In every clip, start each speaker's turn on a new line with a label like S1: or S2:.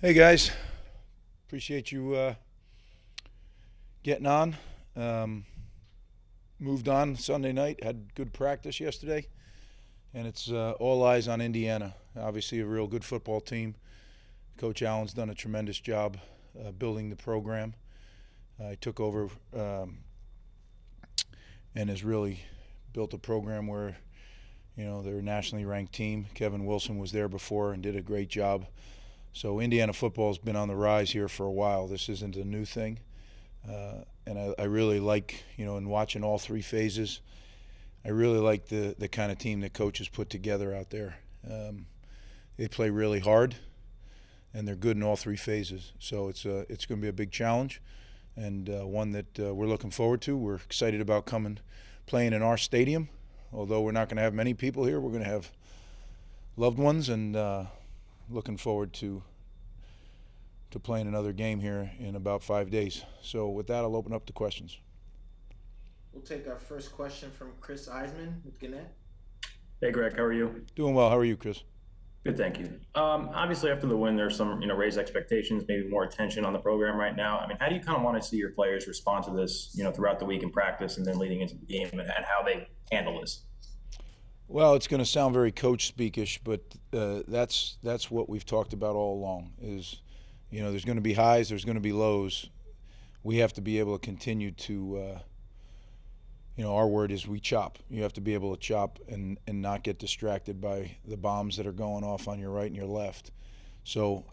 S1: Hey guys, appreciate you getting on. Moved on Sunday night, had good practice yesterday, and it's all eyes on Indiana. Obviously, a real good football team. Coach Allen's done a tremendous job building the program. I took over and has really built a program where, they're a nationally ranked team. Kevin Wilson was there before and did a great job. So Indiana football's been on the rise here for a while. This isn't a new thing. And I really like, in watching all three phases, I really like the kind of team that coaches put together out there. They play really hard, and they're good in all three phases. So it's going to be a big challenge, and one that we're looking forward to. We're excited about playing in our stadium. Although we're not going to have many people here, we're going to have loved ones, and looking forward to playing another game here in about 5 days. So with that, I'll open up the questions.
S2: We'll take our first question from Chris Eisman with Gannett.
S3: Hey, Greg, how are you?
S1: Doing well. How are you, Chris?
S3: Good, thank you. Obviously, after the win, there's some, raised expectations, maybe more attention on the program right now. I mean, how do you kind of want to see your players respond to this, throughout the week in practice and then leading into the game, and how they handle this?
S1: Well, it's going to sound very coach speakish, but that's what we've talked about all along. Is there's going to be highs, there's going to be lows. We have to be able to continue to. Our word is we chop. You have to be able to chop and not get distracted by the bombs that are going off on your right and your left. So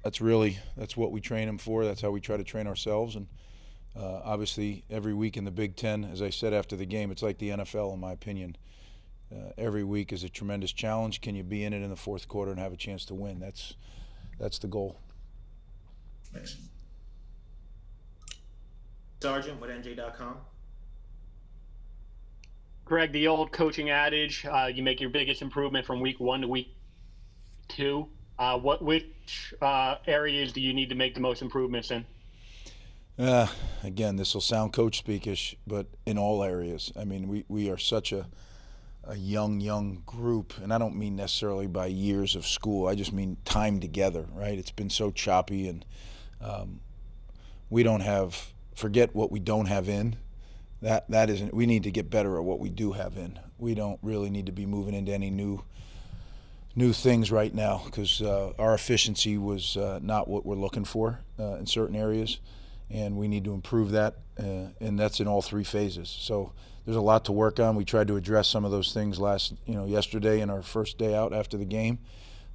S1: that's what we train them for. That's how we try to train ourselves. And obviously, every week in the Big Ten, as I said after the game, it's like the NFL in my opinion. Every week is a tremendous challenge. Can you be in it in the fourth quarter and have a chance to win? That's the goal.
S3: Thanks.
S2: Sergeant with NJ.com.
S4: Greg, the old coaching adage, you make your biggest improvement from week 1 to week 2. Which areas do you need to make the most improvements in?
S1: Again, this will sound coach speakish, but in all areas. I mean, we are such a young group, and I don't mean necessarily by years of school. I just mean time together, right? It's been so choppy, and we don't have, forget what we don't have in. That isn't, we need to get better at what we do have in. We don't really need to be moving into any new things right now, because our efficiency was not what we're looking for in certain areas, and we need to improve that, and that's in all three phases. So there's a lot to work on. We tried to address some of those things yesterday in our first day out after the game,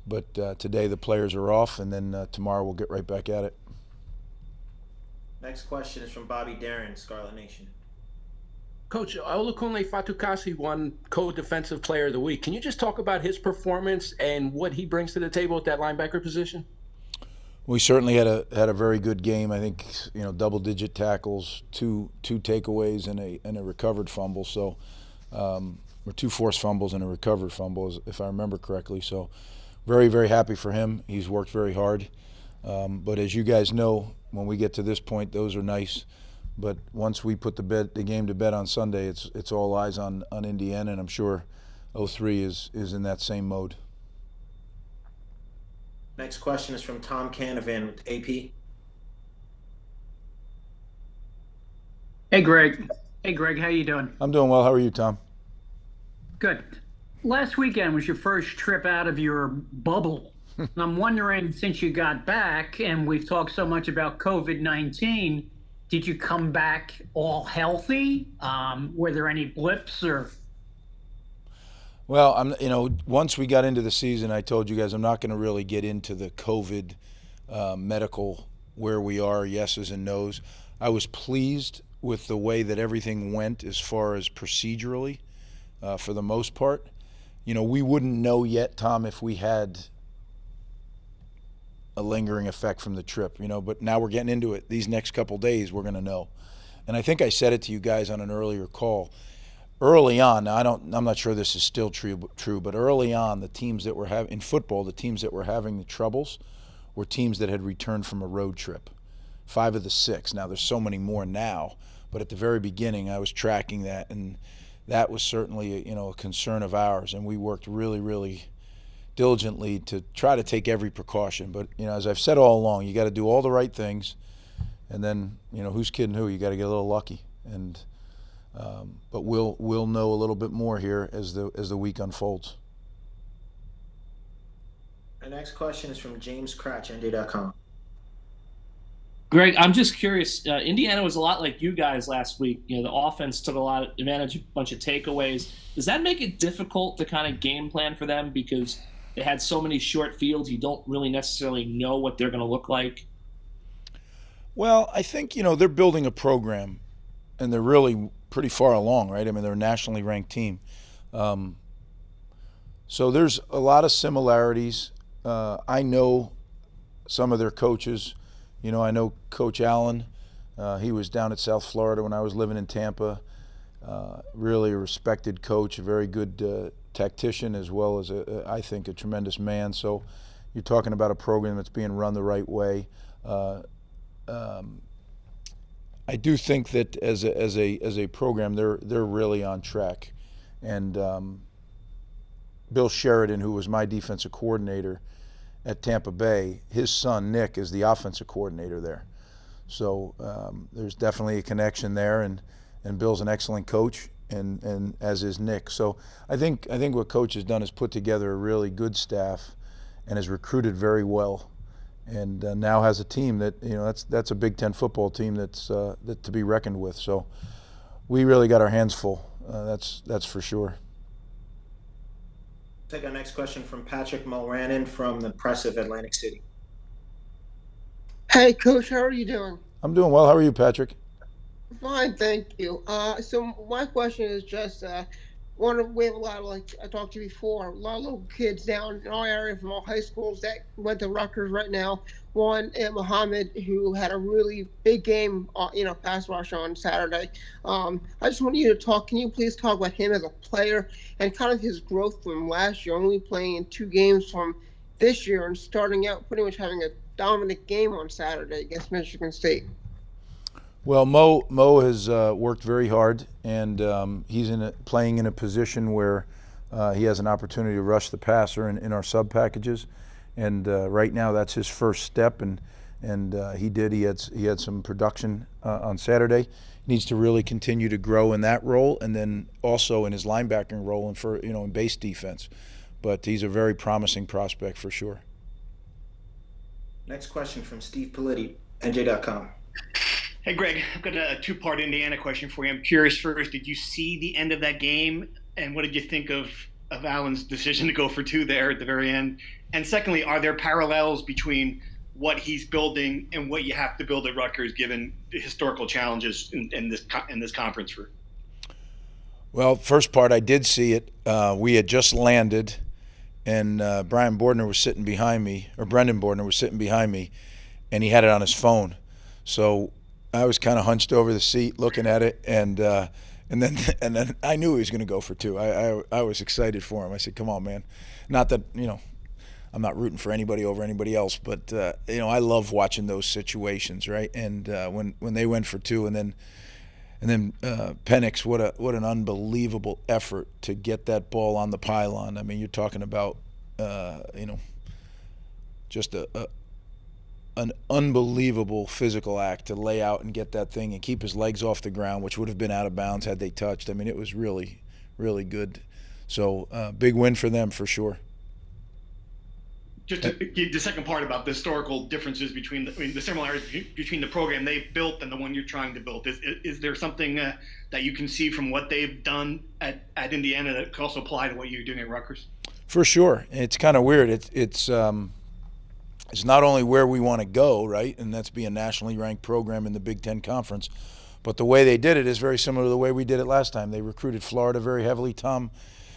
S1: but today the players are off, and then tomorrow we'll get right back at it.
S2: Next question is from Bobby Darin, Scarlet Nation.
S5: Coach, Olukunle Fatou won Co-Defensive Player of the Week. Can you just talk about his performance and what he brings to the table at that linebacker position?
S1: We certainly had a very good game. I think double-digit tackles, two takeaways, and a recovered fumble. So, or two forced fumbles and a recovered fumble, if I remember correctly. So, very, very happy for him. He's worked very hard. But as you guys know, when we get to this point, those are nice. But once we put the game to bed on Sunday, it's all eyes on Indiana, and I'm sure 03 is in that same mode.
S2: Next question is from Tom Canavan with AP.
S6: Hey, Greg. How you doing?
S1: I'm doing well. How are you, Tom?
S6: Good. Last weekend was your first trip out of your bubble. And I'm wondering, since you got back, and we've talked so much about COVID-19, did you come back all healthy? Were there any blips or?
S1: Well, once we got into the season, I told you guys I'm not going to really get into the COVID medical where we are, yeses and nos. I was pleased with the way that everything went as far as procedurally, for the most part. We wouldn't know yet, Tom, if we had a lingering effect from the trip, but now we're getting into it. These next couple days, we're going to know. And I think I said it to you guys on an earlier call. Early on, I'm not sure this is still true, but early on, the teams that were in football, the teams that were having the troubles were teams that had returned from a road trip. 5 of the 6. Now, there's so many more now, but at the very beginning, I was tracking that, and that was certainly a concern of ours, and we worked really, really diligently to try to take every precaution. But, as I've said all along, you got to do all the right things, and then, who's kidding who? You got to get a little lucky. And but we'll know a little bit more here as the week unfolds.
S2: Our next question is from James Cratch, NJ.com.
S7: Greg, I'm just curious. Indiana was a lot like you guys last week. The offense took a lot of advantage, a bunch of takeaways. Does that make it difficult to kind of game plan for them because they had so many short fields? You don't really necessarily know what they're going to look like.
S1: Well, I think they're building a program, and they're really pretty far along, right? I mean, they're a nationally ranked team, so there's a lot of similarities. I know some of their coaches. I know Coach Allen. He was down at South Florida when I was living in Tampa. Really a respected coach, a very good tactician, as well as, I think, a tremendous man. So you're talking about a program that's being run the right way. I do think that as a program, they're really on track. And Bill Sheridan, who was my defensive coordinator at Tampa Bay, his son Nick is the offensive coordinator there. So there's definitely a connection there, and Bill's an excellent coach, and as is Nick. So I think what Coach has done is put together a really good staff and has recruited very well, and now has a team that that's a Big Ten football team that's to be reckoned with. So we really got our hands full. That's for sure.
S2: Take our next question from Patrick Mulranen from the Press of Atlantic City.
S8: Hey, Coach, how are you doing?
S1: I'm doing well. How are you, Patrick?
S8: Fine, thank you. So my question is just, we have a lot of, like I talked to you before, a lot of local kids down in our area from all high schools that went to Rutgers right now. One, Muhammad, who had a really big game, pass rush on Saturday. I just want you to talk. Can you please talk about him as a player and kind of his growth from last year, only playing in 2 games from this year and starting out pretty much having a dominant game on Saturday against Michigan State?
S1: Well, Mo has worked very hard, and he's playing in a position where he has an opportunity to rush the passer in our sub packages, and right now that's his first step, and he had some production on Saturday. He needs to really continue to grow in that role, and then also in his linebacking role and for in base defense. But he's a very promising prospect for sure.
S2: Next question from Steve Politi, NJ.com.
S9: Hey, Greg, I've got a 2-part Indiana question for you. I'm curious first, did you see the end of that game, and what did you think of Allen's decision to go for 2 there at the very end? And secondly, are there parallels between what he's building and what you have to build at Rutgers, given the historical challenges in this conference?
S1: Well, first part, I did see it. We had just landed, and Brendan Bordner was sitting behind me, and he had it on his phone. So I was kind of hunched over the seat looking at it, and then I knew he was going to go for 2. I was excited for him. I said, "Come on, man!" Not that I'm not rooting for anybody over anybody else, but I love watching those situations, right? And when they went for 2, and then Penix, what an unbelievable effort to get that ball on the pylon. I mean, you're talking about just an unbelievable physical act to lay out and get that thing and keep his legs off the ground, which would have been out of bounds had they touched. I mean, it was really, really good. So big win for them for sure.
S9: Just to give the second part about the historical differences between the similarities between the program they've built and the one you're trying to build. Is there something that you can see from what they've done at Indiana that could also apply to what you're doing at Rutgers?
S1: For sure. It's kind of weird. It's not only where we want to go, right, and that's be a nationally ranked program in the Big Ten Conference, but the way they did it is very similar to the way we did it last time. They recruited Florida very heavily. Tom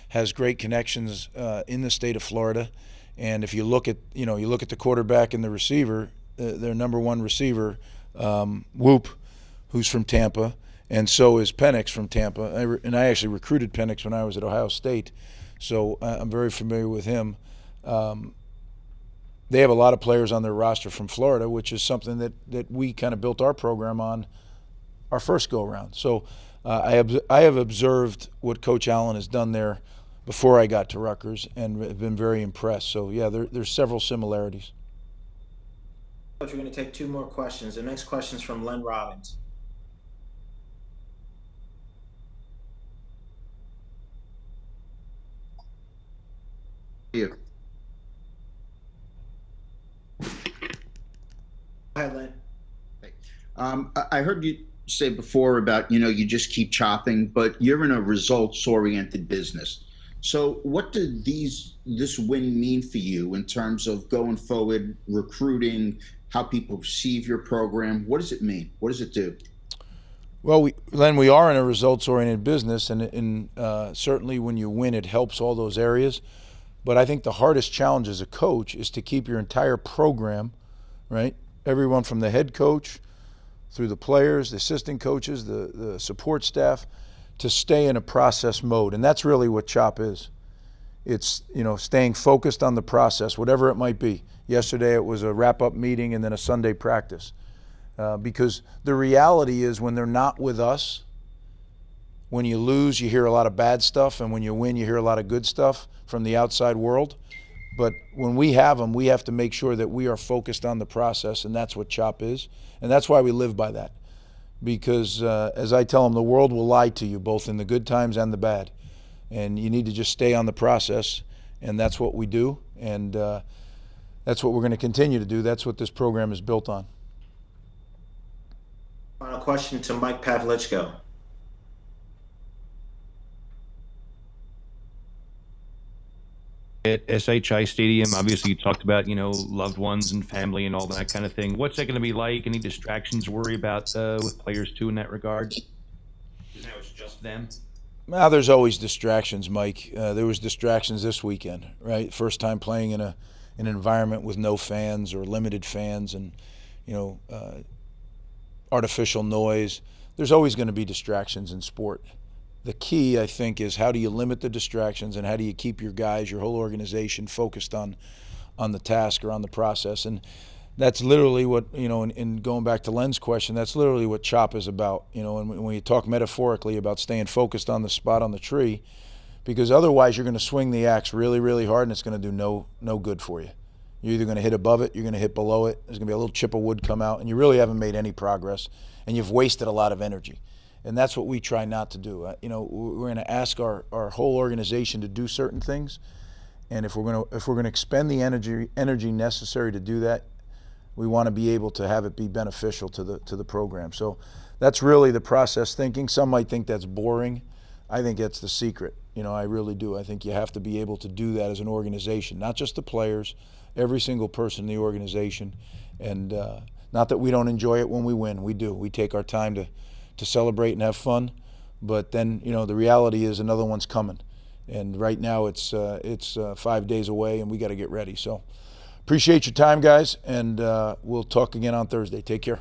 S1: has great connections in the state of Florida, and if you look at the quarterback and the receiver, their number 1 receiver, Whoop, who's from Tampa, and so is Penix from Tampa. And I actually recruited Penix when I was at Ohio State, so I'm very familiar with him. They have a lot of players on their roster from Florida, which is something that we kind of built our program on our first go-around. So I have observed what Coach Allen has done there before I got to Rutgers, and have been very impressed. So yeah, there's several similarities.
S2: Coach, we're going to take 2 more questions. The next question is from Len Robbins.
S10: You.
S2: Go ahead, Len.
S10: I heard you say before about, you just keep chopping, but you're in a results-oriented business. So what did this win mean for you in terms of going forward, recruiting, how people perceive your program? What does it mean? What does it do?
S1: Well, Len, we are in a results-oriented business, and certainly when you win, it helps all those areas. But I think the hardest challenge as a coach is to keep your entire program, right? Everyone from the head coach through the players, the assistant coaches, the support staff, to stay in a process mode. And that's really what CHOP is. It's, staying focused on the process, whatever it might be. Yesterday it was a wrap-up meeting and then a Sunday practice. Because the reality is when they're not with us, when you lose, you hear a lot of bad stuff, and when you win, you hear a lot of good stuff from the outside world. But when we have them, we have to make sure that we are focused on the process, and that's what CHOP is. And that's why we live by that. Because as I tell them, the world will lie to you, both in the good times and the bad. And you need to just stay on the process, and that's what we do. And that's what we're going to continue to do. That's what this program is built on.
S2: Final question to Mike Pavlichko.
S11: At SHI Stadium, obviously you talked about, loved ones and family and all that kind of thing. What's that going to be like? Any distractions to worry about with players too in that regard? Now it's just them.
S1: Well, there's always distractions, Mike. There was distractions this weekend, right? First time playing in an environment with no fans or limited fans, and artificial noise. There's always going to be distractions in sport. The key, I think, is how do you limit the distractions, and how do you keep your guys, your whole organization, focused on the task or on the process. And that's literally what, in going back to Len's question, that's literally what CHOP is about. And when you talk metaphorically about staying focused on the spot on the tree, because otherwise you're going to swing the axe really, really hard, and it's going to do no good for you. You're either going to hit above it, you're going to hit below it, there's going to be a little chip of wood come out, and you really haven't made any progress, and you've wasted a lot of energy. And that's what we try not to do. We're going to ask our whole organization to do certain things, and if we're going to expend the energy necessary to do that, we want to be able to have it be beneficial to the program. So that's really the process thinking. Some might think that's boring. I think that's the secret. I really do. I think you have to be able to do that as an organization, not just the players, every single person in the organization. And not that we don't enjoy it when we win. We do. We take our time to celebrate and have fun. But then, the reality is another one's coming. And right now it's 5 days away, and we got to get ready. So appreciate your time, guys, and we'll talk again on Thursday. Take care.